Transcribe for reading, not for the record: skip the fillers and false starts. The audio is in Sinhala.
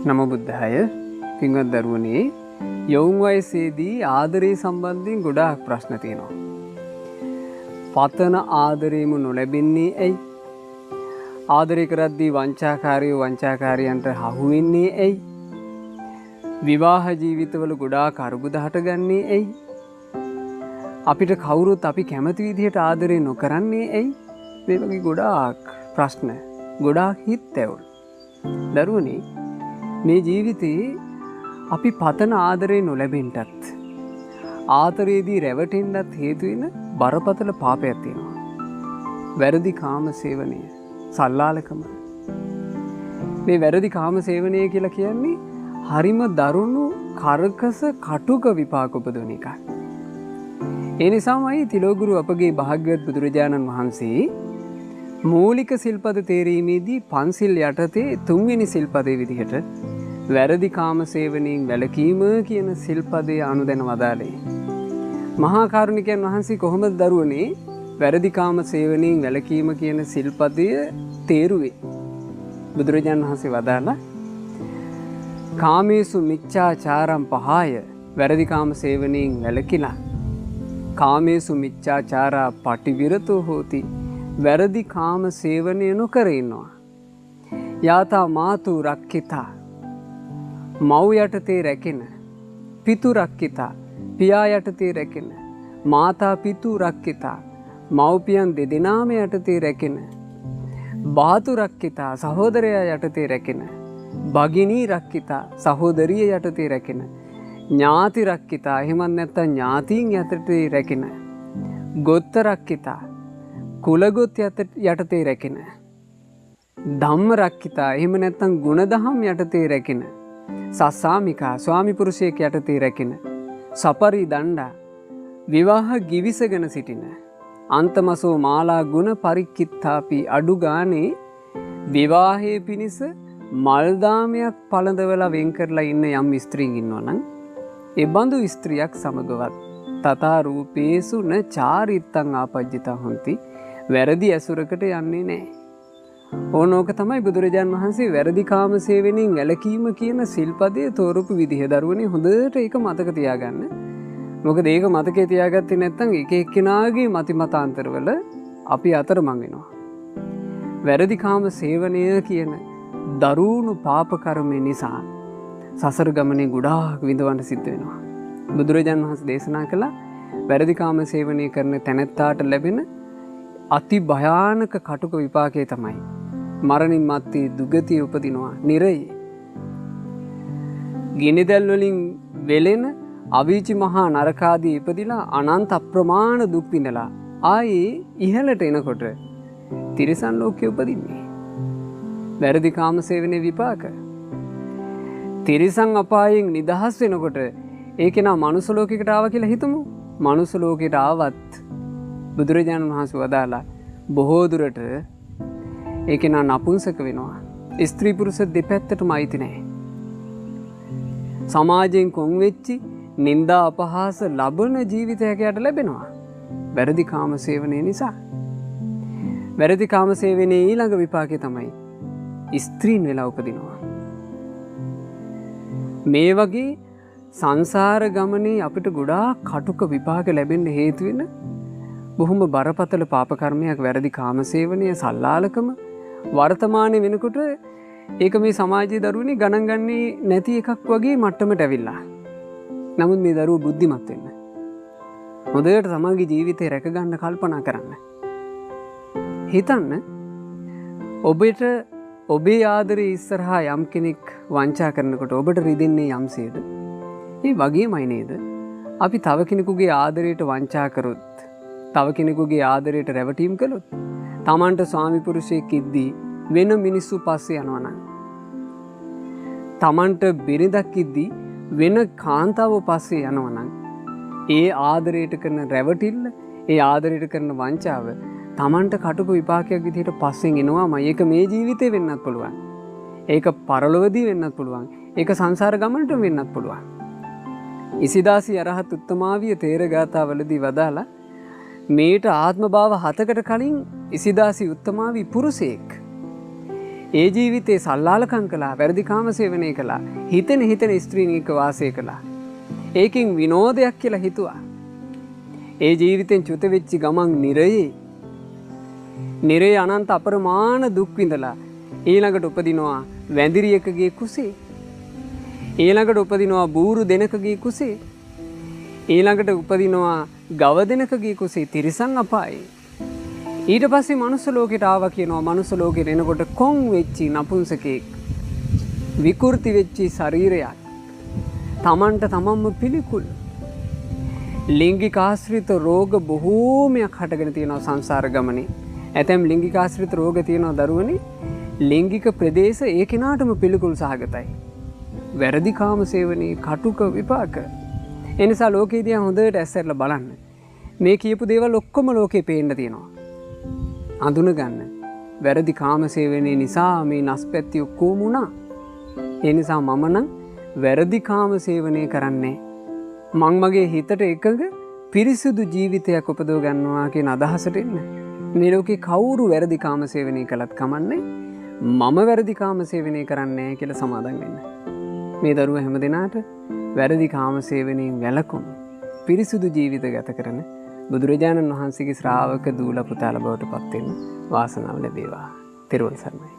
නමෝ බුද්ධාය. පින්වත් දරුවනේ, යොවුන් වයසේදී ආදරය සම්බන්ධයෙන් ගොඩාක් ප්‍රශ්න තියෙනවා. පතන ආදරයම නොලැබෙන්නේ ඇයි? ආදරය කරද්දී වංචාකාරයන්ට හහු වෙන්නේ ඇයි? විවාහ ජීවිතවල ගොඩාක් අරුබුද හටගන්නේ ඇයි? අපිට කවුරුත් අපි කැමති විදිහට ආදරය නොකරන්නේ ඇයි? මේ වගේ ගොඩාක් ප්‍රශ්න, ගොඩාක් හිත් ඇවුල්. දරුවනේ, මේ ජීවිතේ අපි පතන ආදරේ නොලැබෙන්නත් ආදරයේදී රැවටෙන්නත් හේතු වෙන බරපතල පාපයක් තියෙනවා. වැරදි කාම සේවනය, සල්ලාලකම. මේ වැරදි කාම සේවනය කියලා කියන්නේ හරිම දරුණු කරකස කටුක විපාක උපදවන එකක්. ඒ නිසාමයි තිලෝගුරු අපගේ භාග්‍යවත් බුදුරජාණන් වහන්සේ මූලික සිල්පද තේරීමේදී පන්සිල් යටතේ 3 වෙනි සිල්පදේ විදිහට වැරදි කාම සේවනයෙන් වැළකීම කියන සිල්පදේ අනුදැන වදාළේ. මහා කාරුණිකයන් වහන්සේ කොහොමද දරුවනේ වැරදි කාම සේවනයෙන් වැළකීම කියන සිල්පදය තේරුවේ? බුදුරජාණන් වහන්සේ වදාළා, කාමේසු මිච්ඡාචාරම් පහය, වැරදි කාම සේවනයෙන් වැළකීලා කාමේසු මිච්ඡාචාරා පටිවිරතෝ හෝති, වැරදි කාම සේවනය නොකර ඉන්නවා. යාතා මාතු රක්ඛිතා, මව් යටතේ රැකෙන, පිතු රක්ඛිතා, පියා යටතේ රැකෙන, මාතා පිතු රක්ඛිතා, මව්පියන් දෙදෙනාම යටතේ රැකෙන, බාතු රක්ඛිතා, සහෝදරයා යටතේ රැකෙන, භගිනී රක්ඛිතා, සහෝදරිය යටතේ රැකෙන, ඥාති රක්ඛිතා, එහෙමත් නැත්නම් ඥාතීන් යටතේ රැකෙන, ගොත්ත රක්ඛිතා, කුලගොත් යටතේ රැකෙන, ධම්ම රක්ඛිතා, එහෙම නැත්නම් ගුණදහම් යටතේ රැකෙන, සස්සාමිකා, ස්වාමි පුරුෂයෙක් යටතේ රැකෙන, සපරි දණ්ඩා, විවාහ ගිවිසගෙන සිටින, අන්තමසෝ මාලා ගුණ පරික්කිත්තාපි, අඩු ගානේ විවාහයේ පිණිස මල්දාමයක් පළඳවලා වෙන් කරලා ඉන්න යම් ස්ත්‍රීන් ඉන්නවනම් ඒ බඳු ස්ත්‍රියක් සමගවත් තථා රූපේසු න චාරිත්තං ආපජ්ජිතා හොಂತಿ, වැරදි ඇසුරකට යන්නේ නැහැ. ඕනෝක තමයි බුදුරජාණන් වහන්සේ වැරදි කාම සේවනයෙන් වැළකීම කියන සිල්පදයේ තෝරපු විදිහ. දරුවනේ, හොඳට ඒක මතක තියාගන්න. මොකද ඒක මතකේ තියාගත්තේ නැත්නම් එක එක්කෙනාගේ මතිමතාන්තරවල අපි අතරමං වෙනවා. වැරදි කාම සේවනය කියන දරුණු පාප කර්මය නිසා සසර ගමනේ ගොඩාක් විඳවන්න සිද්ධ වෙනවා. බුදුරජාණන් වහන්සේ දේශනා කළා, වැරදි කාම සේවනය කරන තැනැත්තාට ලැබෙන අති භයානක කටුක විපාකය තමයි මරණින් මත්තේ දුගතිය උපදිනවා, නිරයේ. ගිනිදැල් වලින් වෙලෙන අවීචි මහා නරකාදී ඉපදිලා අනන්ත අප්‍රමාණ දුක් විඳලා ආයේ ඉහළට එනකොට තිරිසන් ලෝකෙ උපදින්නේ. වැරදි කාම සේවනයේ විපාක. තිරිසන් අපායෙන් නිදහස් වෙනකොට ඒකේ නා මනුස්ස ලෝකයකට ආවා කියලා හිතමු. මනුස්ස ලෝකයට ආවත් බුදුරජාණන් වහන්සේ වදාලා බොහෝ දුරට ඒකේ නා නපුංසක වෙනවා. ස්ත්‍රී පුරුෂ දෙපැත්තටම අයිති නැහැ. සමාජයෙන් කොන් වෙච්චි නිന്ദා අපහාස ලබන ජීවිතයක් යට ලැබෙනවා වැරදි කාම සේවනය නිසා. වැරදි කාම සේවනයේ ඊළඟ විපාකය තමයි ස්ත්‍රීන් වෙලා උපදිනවා. මේ වගේ සංසාර ගමනේ අපිට ගොඩාක් කටුක විපාක ලැබෙන්න හේතු වෙන බොහොම බරපතල පාප කර්මයක් වැරදි කාම සේවනය, සල්ලාලකම. වර්තමානයේ වෙනකොට ඒක මේ සමාජයේ දරුවනේ ගණන් ගන්නේ නැති එකක් වගේ මට්ටමට ඇවිල්ලා. නමුත් මේ දරුවෝ බුද්ධිමත් වෙන්න, හොඳට තමන්ගේ ජීවිතේ රැක ගන්න කල්පනා කරන්න. හිතන්න, ඔබට ඔබේ ආදරේ ඉස්සරහා යම් කෙනෙක් වංචා කරනකොට ඔබට රිදෙන්නේ යම්සේද? ඒ වගේමයි නේද අපි තව කෙනෙකුගේ ආදරයට වංචා කරොත්, තව කෙනෙකුගේ ආදරයට රැවටීම් කළොත්, තමන්ට ස්වාමි පුරුෂයෙක් ඉද්දී වෙන මිනිස්සු පස්සේ යනවනම්, තමන්ට බිරිඳක් ඉද්දී වෙන කාන්තාව පස්සේ යනවනම්, ඒ ආදරයට කරන රැවටිල්ල, ඒ ආදරයට කරන වංචාව තමන්ට කටුක විපාකයක් විදිහට පස්සෙන් එනවාම. ඒක මේ ජීවිතේ වෙන්නත් පුළුවන්, ඒක පරලොවදී වෙන්නත් පුළුවන්, ඒක සංසාර ගමනට වෙන්නත් පුළුවන්. ඉසිදාසි අරහත් උත්තමාවිය තේරගාථාවලදී වදාලා, මේට ආත්ම භාව 7කට කලින් ඉසිදාසි උත්තමාවි පුරුෂයෙක්. ඒ ජීවිතේ සල්ලාලකම් කළා, වැරදි කාම සේවනය කළා, හිතෙන ස්ත්‍රීන් එක්ක වාසය කළා. ඒකෙන් විනෝදයක් කියලා හිතුවා. ඒ ජීවිතෙන් චුත වෙච්ච ගමන් නිරේ අනන්ත අපරමාණ දුක් විඳලා ඊළඟට උපදිනවා වැඳිරියකගේ කුසේ. ඊළඟට උපදිනවා බූරු දෙනකගේ කුසේ. ඊළඟට උපදිනවා ගව දෙනකගේ කුසේ තිරිසන් අපායේ. ඊට පස්සේ මනුස්ස ලෝකෙට ආවා කියනවා. මනුස්ස ලෝකෙට එනකොට කොන් වෙච්චි නපුංසකෙක්, විකෘති වෙච්චි ශරීරයක්, තමන්ට තමන්ම පිළිකුල්, ලිංගික ආශ්‍රිත රෝග බොහෝමයක් හටගෙන තියෙනවා සංසාර ගමනේ. ඇතැම් ලිංගික ආශ්‍රිත රෝග තියෙනවා දරුවනේ. ලිංගික ප්‍රදේශ ඒ කෙනාටම පිළිකුල් සහගතයි. වැරදි කාම සේවනයේ කටුක විපාක. ඒ නිසා ලෝකේ දිහා හොඳට ඇස්සරලා බලන්න. මේ කියපු දේවල් ඔක්කොම ලෝකේ පේන්න තියෙනවා. අඳුනගන්න. වැරදි කාම සේවනයේ නිසා මේ නස්පැත්ති ඔක්කොම වුණා. ඒ නිසා මම නම් වැරදි කාම සේවනය කරන්නේ. මං මගේ හිතට එකඟ පිරිසිදු ජීවිතයක් උපදව ගන්නවා කියන අදහසට එන්න. මේ ලෝකේ කවුරු වැරදි කාම සේවනය කළත් කමන්නේ. මම වැරදි කාම සේවනය කරන්නේ කියලා සමාදන් වෙන්න. මේ දරුවා හැමදෙනාට වැරදි කාම සේවනයෙන් වැළකුණු පිරිසිදු ජීවිත ගත කරන බුදුරජාණන් වහන්සේගේ ශ්‍රාවක දූල පුතාල බවට පත් වෙන්න වාසනාව ලැබේවා. තෙරුවන් සරණයි.